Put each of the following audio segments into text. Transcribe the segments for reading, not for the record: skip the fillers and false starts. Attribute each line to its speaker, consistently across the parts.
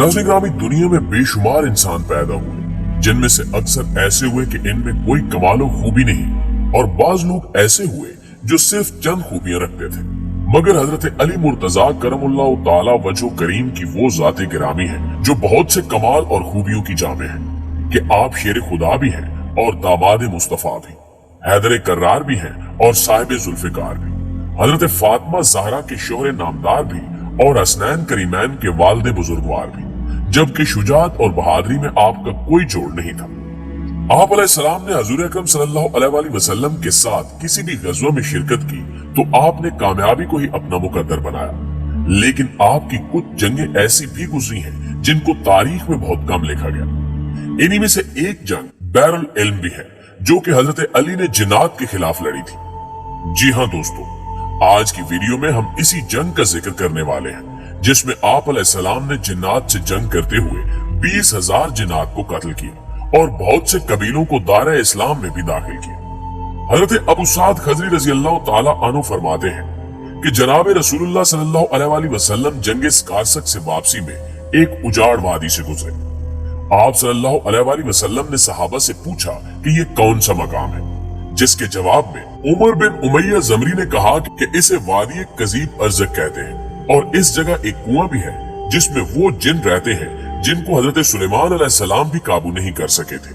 Speaker 1: नाज़रीन ग्रामी, दुनिया में बेशुमार इंसान पैदा हुए जिनमें से अक्सर ऐसे हुए कि इनमें कोई कमाल और खूबी नहीं, और बाज लोग ऐसे हुए जो सिर्फ चंद खूबियां रखते थे। मगर हजरत अली मुर्तजा करमुल्लाह ताला वजहो करीम की वो ज़ाते गिरामी है जो बहुत से कमाल और खूबियों की जामे है कि आप शेर खुदा भी हैं और दामाद मुस्तफा भी, हैदर कर्रार भी हैं और साहिब जुल्फिकार भी, हजरत फातिमा ज़हरा के शोहर नामदार भी और हसनैन करीमैन के वालिद बुजुर्गवार भी, जबकि शुजाअत और बहादुरी में आपका कोई जोड़ नहीं था। आप अलैहिस्सलाम ने हजूर अकरम सल्लल्लाहु अलैहि वसल्लम के साथ किसी भी गज़वा में शिरकत की तो आपने कामयाबी को ही अपना मुकद्दर बनाया, लेकिन आपकी कुछ जंगें ऐसी भी गुजरी हैं जिनको तारीख में बहुत कम लिखा गया। इन्हीं में से एक जंग बैरुल इल्म भी है जो कि हजरत अली ने जिन्नात के खिलाफ लड़ी थी। जी हाँ दोस्तों, आज की वीडियो में हम इसी जंग का जिक्र करने वाले हैं जिसमें आप अलैहिस्सलाम ने जिन्नात से जंग करते हुए 20,000 जिन्नात को कत्ल किया और बहुत से कबीलों को दायरा इस्लाम में भी दाखिल किया। हजरत अबू साद खजरी रजी अल्लाह ताला अन्हु फरमाते हैं कि जनाब रसूलुल्लाह सल्लल्लाहु अलैहि वसल्लम जंगे स्कारसक से वापसी में एक उजाड़ वादी से गुजरे। आप सल्लल्लाहु अलैहि वसल्लम ने सहाबा से पूछा कि ये कौन सा मकाम है, जिसके जवाब में उमर बिन उमैया जमरी ने कहा कि इसे वादी कजीब अर्जक कहते हैं और इस जगह एक कुआं भी है जिसमें वो जिन रहते हैं जिनको हजरत सुलेमान अलैहिस्सलाम भी काबू नहीं कर सके थे,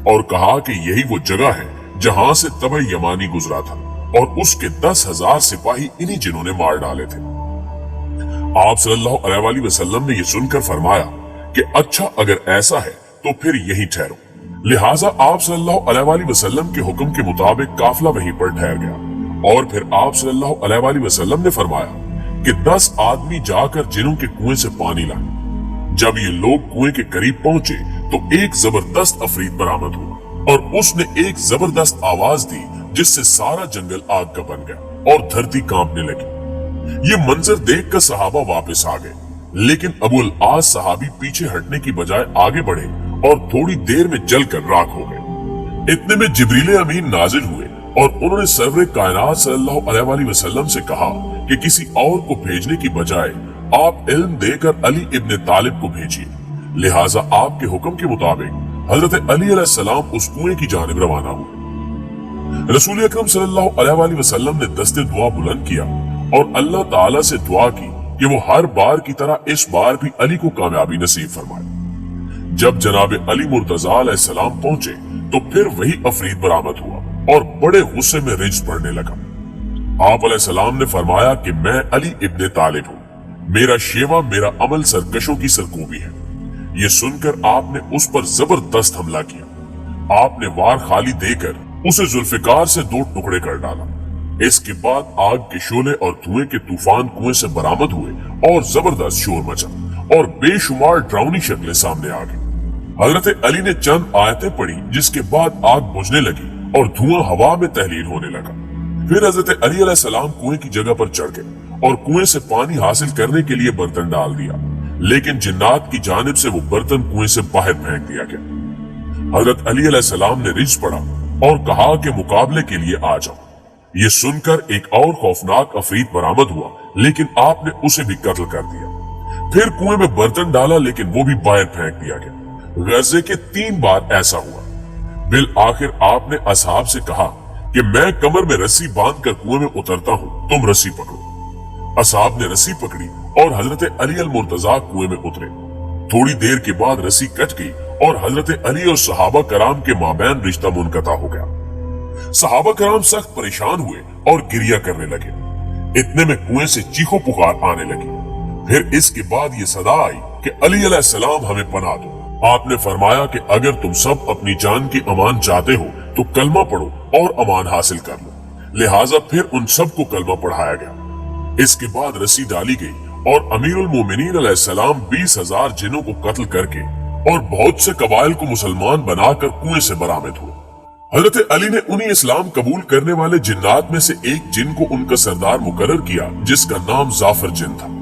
Speaker 1: और कहा कि यही वो जगह है जहां से तबे यमानी गुजरा था और उसके 10,000 सिपाही इन्हीं जिनों ने मार डाले थे। आप सल्लल्लाहु अलैहि वसल्लम ने यह सुनकर फरमाया कि अच्छा अगर ऐसा है तो फिर यहीं ठहरो। लिहाजा आप सल्लल्लाहु अलैहि वसल्लम के हुक्म के मुताबिक काफिला वहीं पर ठहर गया और फिर आप सल्लल्लाहु अलैहि वसल्लम ने फरमाया कि 10 आदमी जाकर जिनों के कुएं से पानी लाए। जब ये लोग कुएं के करीब पहुंचे तो एक जबरदस्त अफरीद बरामद हुआ और उसने एक जबरदस्त आवाज दी जिससे सारा जंगल आग का बन गया और धरती कांपने लगी। ये मंजर देखकर सहाबा वापस आ गए, लेकिन अबुल आस सहाबी पीछे हटने की बजाय आगे बढ़े और थोड़ी देर में जलकर राख हो गए। इतने में जिब्रील अमीन नाजिल हुए और उन्होंने सरवरे कायनात सल्लल्लाहु अलैहि वसल्लम से कहा कि किसी और को भेजने की बजाय आप इल्म देकर अली इब्न तालिब को भेजिए। लिहाजा आपके हुक्म के मुताबिक हजरत अली अलैहिस्सलाम उस कुएं की जानिब रवाना हुए। रसूल अकरम सल्लल्लाहु अलैहि वसल्लम ने दस्ते दुआ बुलंद किया और अल्लाह ताला से दुआ की कि वो हर बार की तरह इस बार भी अली को कामयाबी नसीब फरमाए। जब जनाब अली मुर्तजा अलैहिस्सलाम पहुंचे तो फिर वही अफरीद बरामद हुआ और बड़े गुस्से में रिज्ज पड़ने लगा। आप अलैहिस्सलाम ने फरमाया कि मैं अली इब्न तालिब हूँ, मेरा शेवा मेरा अमल सरकशों की सरकूबी है। ये सुनकर आपने उस पर जबरदस्त हमला किया। आपने वार खाली देकर उसे जुल्फिकार से 2 टुकड़े कर डाला। इसके बाद आग के शोले और धुएं के तूफान कुएं से बरामद हुए और जबरदस्त शोर मचा और बेशुमार डरावनी शक्लें सामने आ गई। हजरत अली ने चंद आयतें पढ़ी जिसके बाद आग बुझने लगी और धुआं हवा में तहलील होने लगा। फिर हजरत अली अलैहिस्सलाम कुएं की जगह पर चढ़ गए और कुएं से पानी हासिल करने के लिए बर्तन डाल दिया, लेकिन जिन्नात की जानिब से वो बर्तन कुएं से बाहर फेंक दिया गया। हजरत अली अलैहिस्सलाम ने रिज्ज पढ़ा और कहा कि मुकाबले के लिए आ जाओ। ये सुनकर एक और खौफनाक अफरीद बरामद हुआ, लेकिन आपने उसे भी कत्ल कर दिया। फिर कुएं में बर्तन डाला, लेकिन वो भी बाहर फेंक दिया गया। गज़े के 3 बार ऐसा हुआ। बिल आखिर आपने असहाब से कहा कि मैं कमर में रस्सी बांधकर कुएं में उतरता हूँ, तुम रस्सी पकड़ो। असहाब ने रस्सी पकड़ी और हजरत अली अल मुर्तजा कुएं में उतरे। थोड़ी देर के बाद रस्सी कट गई और हजरत अली और सहाबा कराम के माबैन रिश्ता मुनक़ता हो गया। सहाबा कराम सख्त परेशान हुए और गिरिया करने लगे। इतने में कुएं से चीखों पुकार आने लगी। फिर इसके बाद ये सदा आई कि अली अलैहिस्सलाम हमें पनाह दो। आपने फरमाया कि अगर तुम सब अपनी जान की अमान चाहते हो तो कलमा पढ़ो और अमान हासिल कर लो। लिहाजा फिर उन सबको कलमा पढ़ाया गया। इसके बाद रस्सी डाली गई और अमीरुल मोमिनीन अलैहिस्सलाम 20,000 जिनों को कत्ल करके और बहुत से कबाइल को मुसलमान बनाकर कुएं से बरामद हुए। हजरत अली ने उन्हीं इस्लाम कबूल करने वाले जिन्नात में से एक जिन को उनका सरदार मुकर्रर किया, जिसका नाम जाफर जिन था।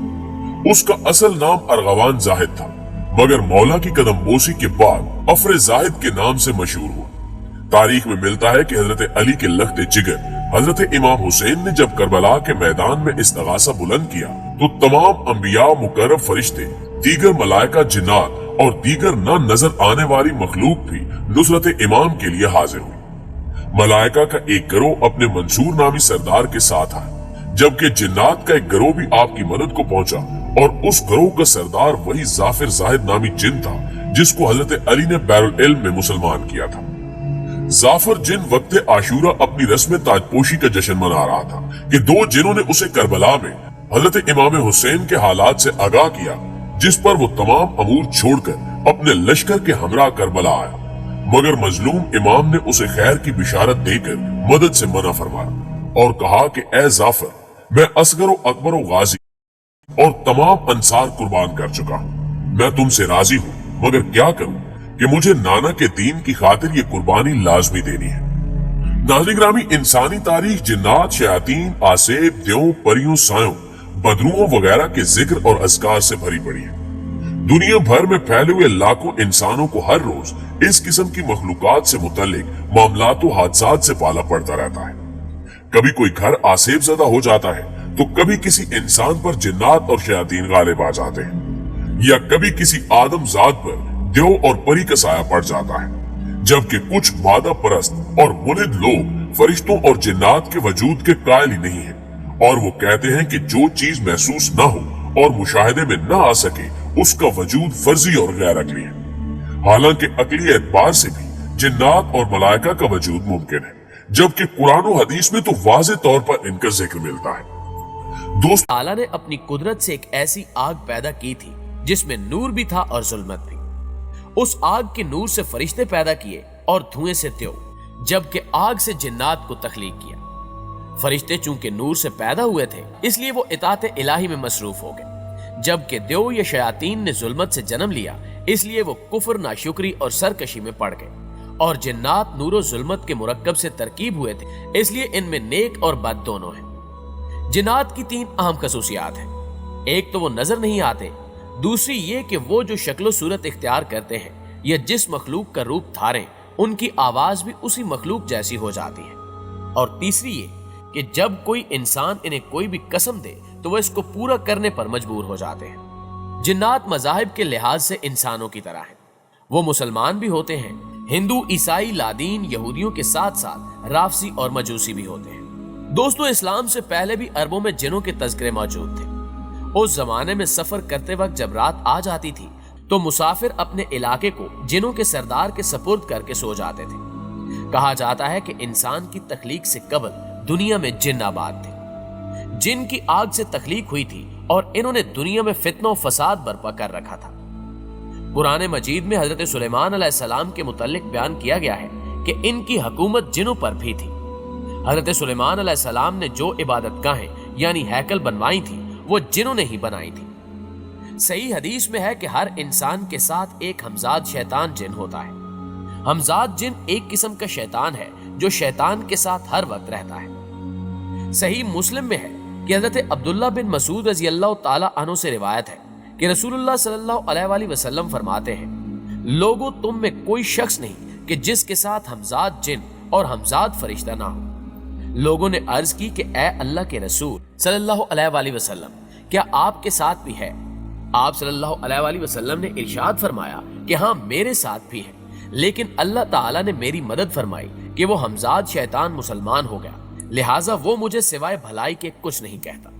Speaker 1: उसका असल नाम अरगवान जाहिद था, मगर मौला की कदमबोसी के बाद अफरे जाहिद के नाम से मशहूर हुआ। तारीख में मिलता है कि हजरत अली के लख्ते जिगर हजरत इमाम हुसैन ने जब करबला के मैदान में इस्तगासा बुलंद किया तो तमाम अंबिया मुकर्रब फरिश्ते दीगर मलाइका जिन्नात और दीगर न नजर आने वाली मखलूक भी नुसरत इमाम के लिए हाजिर हुई। मलाइका का एक गिरोह अपने मंसूर नामी सरदार के साथ आया, जबकि जिन्नात का एक गिरोह भी आपकी मदद को पहुंचा और उस गिरोह का सरदार वही जाफिर जाहिद नामी जिन था जिसको हजरत अली ने बैरुल इल्म में मुसलमान किया था। जाफर जिन वक्त आशूरा अपनी रस्म ताजपोशी का जश्न मना रहा था कि दो जिनों ने उसे करबला में हजरत इमाम हुसैन के हालात से आगाह किया, जिस पर वो तमाम अमूर छोड़कर अपने लश्कर के हमरा करबला आया, मगर मजलूम इमाम ने उसे खैर की बिशारत देकर मदद से मना फरमाया और कहा कि ए जाफर, मैं असगर व अकबर व गाजी और तमाम अंसार कुर्बान कर चुका हूँ। मैं तुमसे राजी हूँ, मगर क्या करूँ कि मुझे नाना के दीन की खातिर ये कुर्बानी लाजमी देनी है। नाज़रीन ग्रामी, इंसानी तारीख जिन्नात, शयातीन, आसेब, द्यों, परियों, सायों, बदरुओं वगैरह के जिक्र और अज़कार से भरी पड़ी है। दुनिया भर में फैले हुए लाखों इंसानों को हर रोज इस किस्म की मखलूकात से मुतल्लिक मामलात व हादसात से पाला पड़ता रहता है। कभी कोई घर आसेब ज़दा हो जाता है तो कभी किसी इंसान पर जिन्नात और शयातीन गालिब आ जाते हैं, या कभी किसी आदम जात पर द्यो और परी का साया पड़ जाता है, जबकि कुछ मादा परस्त और मुलिद लोग फरिश्तों और जिन्नात के वजूद के कायल ही नहीं है, और वो कहते हैं कि जो चीज महसूस न हो और मुशाहिदे में न आ सके उसका वजूद फर्जी और गैर अकली है। हालांकि अकली एतबार से भी जिन्नात और मलाइका का वजूद मुमकिन है, जबकि कुरान और हदीस में तो वाज़े तौर पर इनका जिक्र मिलता है। दोस्त,
Speaker 2: आला ने अपनी कुदरत से एक ऐसी आग पैदा की थी जिसमें नूर भी था और जुल्मत भी। उस आग के नूर से फरिश्ते पैदा किए और धुएं से त्यो, जबकि आग से जिन्नात को तख्लीक किया। फरिश्ते चूंकि नूर से पैदा हुए थे इसलिए वो इताअत इलाही में मसरूफ हो गए, जबकि द्यो या शयातीन ने जुल्मत से जन्म लिया इसलिए वो कुफ्र, नाशुक्री और सरकशी में पड़ गए। और जिन्नात नूर और जुल्मत के मुरक्कब से तरकीब हुए थे, इसलिए इनमें नेक और बद दोनों हैं। जिन्नात की 3 अहम खसूसियात हैं। एक तो वो नजर नहीं आते, दूसरी ये कि वो जो शक्लो सूरत इख्तियार करते हैं या जिस मखलूक का रूप धारें उनकी आवाज भी उसी मखलूक जैसी हो जाती है, और तीसरी ये कि जब कोई इंसान इन्हें कोई भी कसम दे तो वह इसको पूरा करने पर मजबूर हो जाते हैं। जिन्नात मज़ाहिब के लिहाज से इंसानों की तरह हैं। वो मुसलमान भी होते हैं, हिंदू, ईसाई, लादीन, यहूदियों के साथ साथ राफसी और मजूसी भी होते हैं। दोस्तों, इस्लाम से पहले भी अरबों में जिनों के तज़किरे मौजूद थे। उस जमाने में सफर करते वक्त जब रात आ जाती थी तो मुसाफिर अपने इलाके को जिनों के सरदार के सपुर्द करके सो जाते थे। कहा जाता है कि इंसान की तख्लीक से कबल दुनिया में जिन आबाद थे। जिन की आग से तख्लीक हुई थी और इन्होंने दुनिया में फितना और फसाद बर्पा कर रखा था। कुरान मजीद में हजरत सुलेमान अलैहिस्सलाम के मुतल्लिक बयान किया गया है कि इनकी हुकूमत जिनों पर भी थी। हजरत सुलेमान अलैहिस्सलाम ने जो इबादतगाहें यानी हैकल बनवाई थी वो जिनों ने ही बनाई थी। सही हदीस में है कि हर इंसान के साथ एक हमजाद शैतान जिन होता है। हमजाद जिन एक किस्म का शैतान है जो शैतान के साथ हर वक्त रहता है। सही मुस्लिम में है कि हजरत अब्दुल्ला बिन मसूद रज़ी अल्लाह ताला अन्हु से रिवायत है कि रसूलुल्लाह सल्लल्लाहु अलैहि वसल्लम फरमाते हैं, लोगों तुम में कोई शख्स नहीं कि जिसके साथ हमजाद जिन और हमजाद फरिश्ता ना हो। लोगों ने अर्ज की कि ए अल्लाह के रसूल सल्लल्लाहु अलैहि वसल्लम, क्या आपके साथ भी है? आप सल्लल्लाहु अलैहि वसल्लम ने इरशाद फरमाया कि हाँ, मेरे साथ भी है, लेकिन अल्लाह ताला ने मेरी मदद फरमाई कि वो हमजाद शैतान मुसलमान हो गया, लिहाजा वो मुझे सिवाय भलाई के कुछ नहीं कहता।